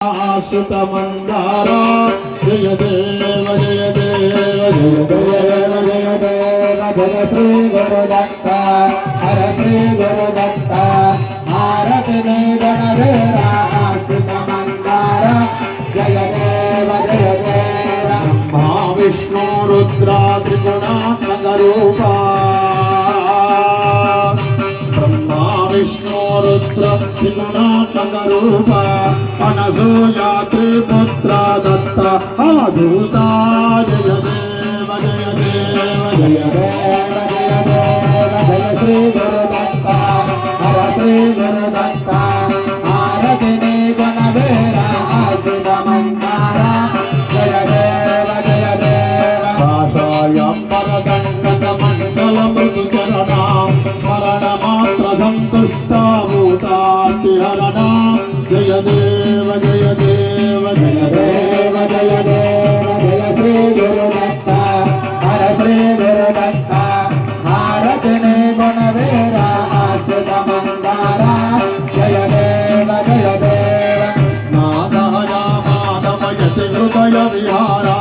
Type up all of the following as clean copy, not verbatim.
आश्रितमन्दारा जय देव जय देव जय देव जय देव जय श्री गुरुदत्ता हर श्री गुरुदत्ता भारत में गणवीरा आश्रितमन्दारा जय देव ब्रह्मा विष्णु रुद्रा त्रिगुणात्मक रूपा ब्रह्मा विष्णु रुद्र त्रिगुणात्मक रूपा अनसूया त्रिपुत्रा दत्ता अवधूता जय देव जय देव जय देव जय देव जय श्री गुरुदत्ता हर श्री गुरुदत्ता भारतिनी गुणवीरा आश्रितमन्दारा जय देव भाषायां परदण्डकमण्डलमृदुचरणा स्मरणमात्र सन्तुष्टा भूतातिहरणा जय देव जय देव जय देव जय देव जय श्री गुरुदत्ता हर श्री गुरुदत्ता भारतिनी गुणवीरा आश्रितमन्दारा जय देव नासहजा मानमयति हृदय विहारा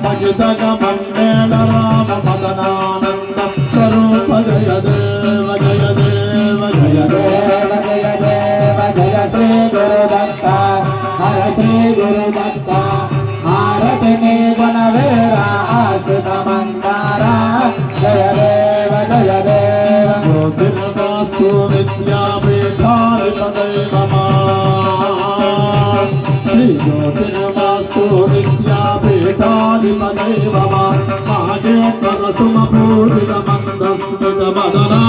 मजितगमन्नेन राम मदनानन्द स्वरूप जय देव जय देव जय देव जय देव जय श्री गुरुदत्ता हर श्री गुरुदत्ता भारतिनी गुणवीरा आश्रितमन्दारा जय देव ज्योतिर्वास्तु विद्यापीठाधिपदैवमा श्री ज्योतिर्वास्तु विद्यापीठाधिपदैवमा मागेश्वर सुमपूरितमन्दस्मितमदना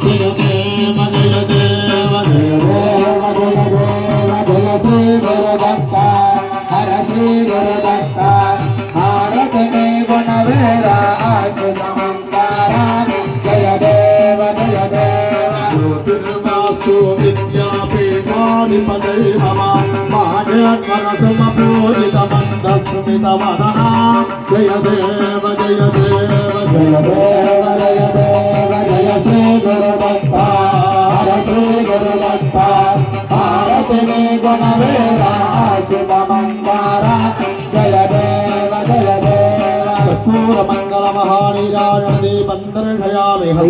जय देव जय देव जय देव जय देव जय श्री गुरुदत्ता हर श्री गुरुदत्ता भारतिनी गुणवीरा आश्रितमन्दारा जय देव ज्योतिर्वास्तु विद्यापीठाधिपदैवमा मागेश्वर सुमपूरितमन्दस्मितमदना जय देव जय देव जय देव जय देव जय श्री गुरुदत्ता हर श्री गुरुदत्ता भारतिनी गुणवीरा आश्रितमन्दारा जय देव कर्पूर मंगल महानीराजन दीपं दर्शयामि।